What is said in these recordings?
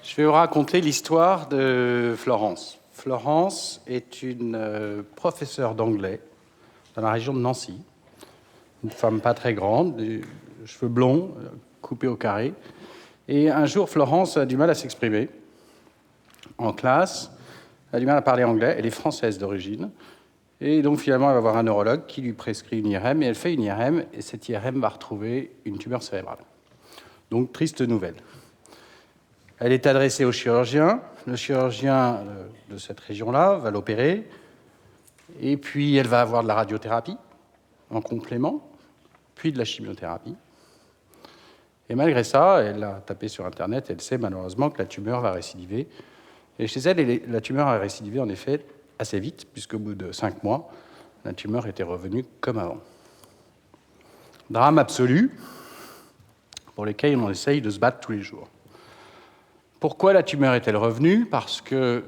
Je vais vous raconter l'histoire de Florence. Florence est une professeure d'anglais dans la région de Nancy. Une femme pas très grande, des cheveux blonds, coupés au carré. Et un jour, Florence a du mal à s'exprimer en classe, elle a du mal à parler anglais, elle est française d'origine. Et donc finalement, elle va voir un neurologue qui lui prescrit une IRM, et elle fait une IRM, et cette IRM va retrouver une tumeur cérébrale. Donc, triste nouvelle. Elle est adressée au chirurgien. Le chirurgien de cette région-là va l'opérer. Et puis, elle va avoir de la radiothérapie en complément, puis de la chimiothérapie. Et malgré ça, elle a tapé sur Internet, elle sait malheureusement que la tumeur va récidiver. Et chez elle, la tumeur a récidivé en effet assez vite, puisqu'au bout de 5 mois, la tumeur était revenue comme avant. Drame absolu, pour lequel on essaye de se battre tous les jours. Pourquoi la tumeur est-elle revenue? Parce que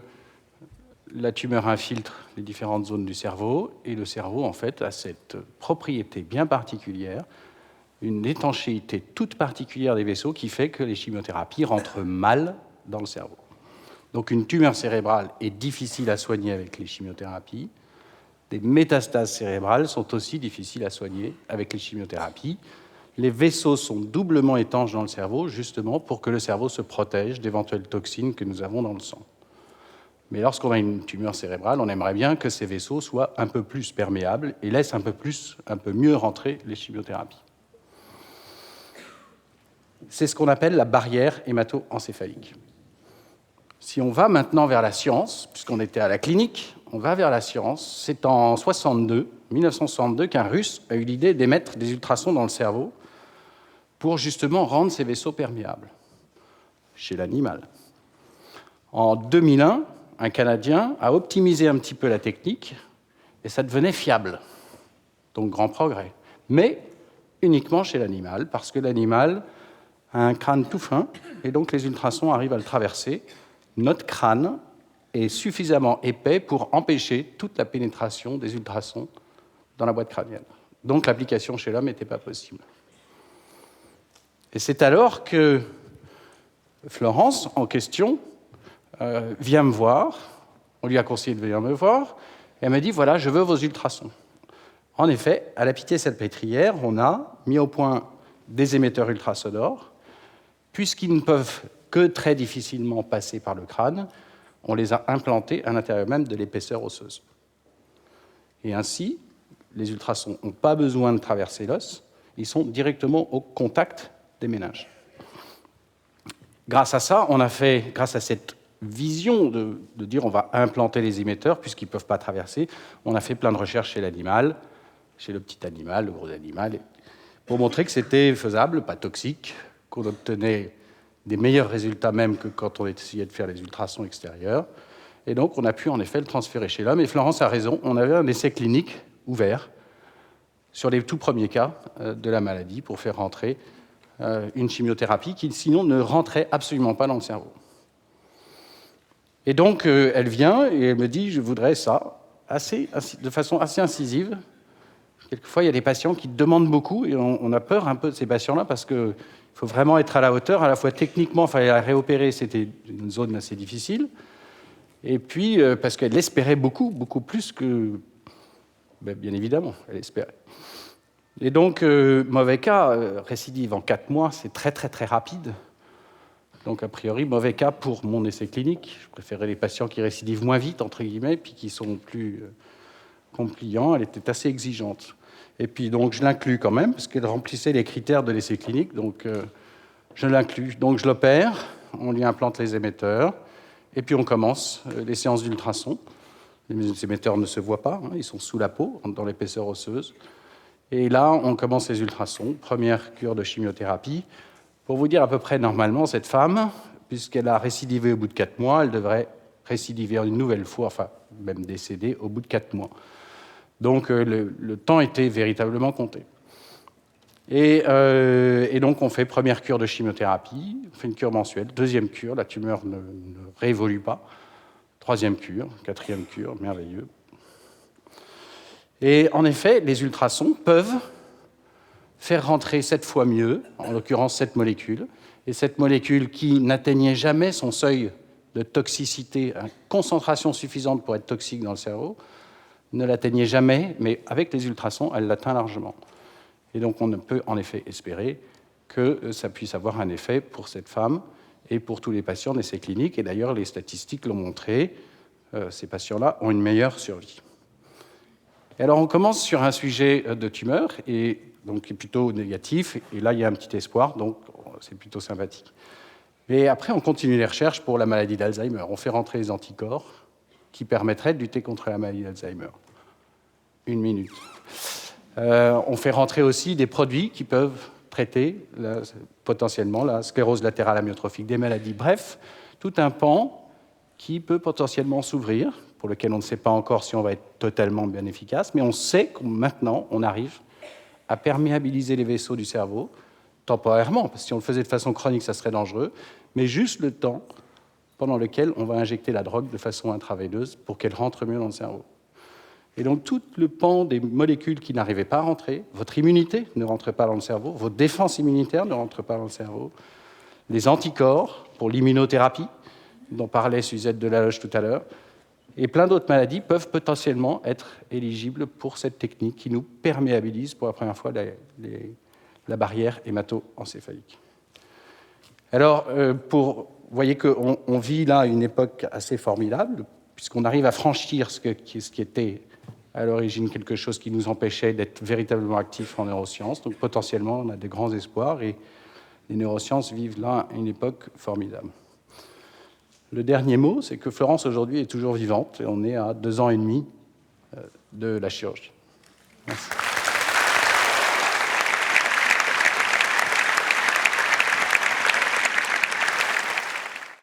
la tumeur infiltre les différentes zones du cerveau, et le cerveau, en fait, a cette propriété bien particulière, une étanchéité toute particulière des vaisseaux qui fait que les chimiothérapies rentrent mal dans le cerveau. Donc une tumeur cérébrale est difficile à soigner avec les chimiothérapies. Des métastases cérébrales sont aussi difficiles à soigner avec les chimiothérapies. Les vaisseaux sont doublement étanches dans le cerveau, justement pour que le cerveau se protège d'éventuelles toxines que nous avons dans le sang. Mais lorsqu'on a une tumeur cérébrale, on aimerait bien que ces vaisseaux soient un peu plus perméables et laissent un peu mieux rentrer les chimiothérapies. C'est ce qu'on appelle la barrière hémato-encéphalique. Si on va maintenant vers la science, puisqu'on était à la clinique, on va vers la science. C'est en 1962, qu'un Russe a eu l'idée d'émettre des ultrasons dans le cerveau pour justement rendre ces vaisseaux perméables chez l'animal. En 2001, un Canadien a optimisé un petit peu la technique et ça devenait fiable. Donc grand progrès. Mais uniquement chez l'animal, parce que l'animal a un crâne tout fin et donc les ultrasons arrivent à le traverser. Notre crâne est suffisamment épais pour empêcher toute la pénétration des ultrasons dans la boîte crânienne. Donc l'application chez l'homme n'était pas possible. Et c'est alors que Florence, en question, vient me voir. On lui a conseillé de venir me voir. Et elle m'a dit, voilà, je veux vos ultrasons. En effet, à la Pitié-Salpêtrière, on a mis au point des émetteurs ultrasonores. Puisqu'ils ne peuvent que très difficilement passer par le crâne, on les a implantés à l'intérieur même de l'épaisseur osseuse. Et ainsi, les ultrasons n'ont pas besoin de traverser l'os, ils sont directement au contact des méninges. Grâce à ça, grâce à cette vision de dire on va implanter les émetteurs puisqu'ils ne peuvent pas traverser, on a fait plein de recherches chez l'animal, chez le petit animal, le gros animal, pour montrer que c'était faisable, pas toxique, qu'on obtenait des meilleurs résultats même que quand on essayait de faire les ultrasons extérieurs. Et donc on a pu en effet le transférer chez l'homme. Et Florence a raison, on avait un essai clinique ouvert sur les tout premiers cas de la maladie pour faire rentrer une chimiothérapie qui, sinon, ne rentrait absolument pas dans le cerveau. Et donc, elle vient et elle me dit, je voudrais ça, de façon assez incisive. Quelquefois, il y a des patients qui demandent beaucoup et on a peur un peu de ces patients-là parce qu'il faut vraiment être à la hauteur, à la fois techniquement, il fallait la réopérer, c'était une zone assez difficile, et puis parce qu'elle espérait beaucoup plus que... bien évidemment, elle espérait. Et donc, mauvais cas, récidive en 4 mois, c'est très rapide. Donc, a priori, mauvais cas pour mon essai clinique. Je préférais les patients qui récidivent moins vite, entre guillemets, puis qui sont plus compliants. Elle était assez exigeante. Et puis, donc, je l'inclus quand même, parce qu'elle remplissait les critères de l'essai clinique. Donc, je l'inclus. Donc, je l'opère, on lui implante les émetteurs, et puis on commence les séances d'ultrasons. Les émetteurs ne se voient pas, ils sont sous la peau, dans l'épaisseur osseuse. Et là, on commence les ultrasons, première cure de chimiothérapie. Pour vous dire à peu près, normalement, cette femme, puisqu'elle a récidivé au bout de 4 mois, elle devrait récidiver une nouvelle fois, enfin, même décéder au bout de 4 mois. Donc, le temps était véritablement compté. Et donc, on fait première cure de chimiothérapie, on fait une cure mensuelle, deuxième cure, la tumeur ne réévolue pas, troisième cure, quatrième cure, merveilleux. Et en effet, les ultrasons peuvent faire rentrer 7 fois mieux, en l'occurrence 7 molécules, Et cette molécule qui n'atteignait jamais son seuil de toxicité, une concentration suffisante pour être toxique dans le cerveau, ne l'atteignait jamais, mais avec les ultrasons, elle l'atteint largement. Et donc on ne peut en effet espérer que ça puisse avoir un effet pour cette femme et pour tous les patients d'essais cliniques. Et d'ailleurs, les statistiques l'ont montré, ces patients-là ont une meilleure survie. Et alors on commence sur un sujet de tumeur, et donc qui est plutôt négatif, et là il y a un petit espoir, donc c'est plutôt sympathique. Mais après, on continue les recherches pour la maladie d'Alzheimer. On fait rentrer les anticorps qui permettraient de lutter contre la maladie d'Alzheimer. 1 minute. On fait rentrer aussi des produits qui peuvent traiter potentiellement la sclérose latérale amyotrophique, des maladies. Bref, tout un pan qui peut potentiellement s'ouvrir, pour lequel on ne sait pas encore si on va être totalement bien efficace, mais on sait que maintenant, on arrive à perméabiliser les vaisseaux du cerveau, temporairement, parce que si on le faisait de façon chronique, ça serait dangereux, mais juste le temps pendant lequel on va injecter la drogue de façon intraveineuse pour qu'elle rentre mieux dans le cerveau. Et donc tout le pan des molécules qui n'arrivaient pas à rentrer, votre immunité ne rentre pas dans le cerveau, votre défense immunitaire ne rentre pas dans le cerveau, les anticorps pour l'immunothérapie, dont parlait Suzette Delaloche tout à l'heure, et plein d'autres maladies peuvent potentiellement être éligibles pour cette technique qui nous perméabilise pour la première fois la barrière hémato-encéphalique. Alors, vous voyez qu'on vit là une époque assez formidable, puisqu'on arrive à franchir ce qui était à l'origine quelque chose qui nous empêchait d'être véritablement actifs en neurosciences. Donc potentiellement, on a des grands espoirs et les neurosciences vivent là une époque formidable. Le dernier mot, c'est que Florence aujourd'hui est toujours vivante et on est à 2 ans et demi de la chirurgie. Merci.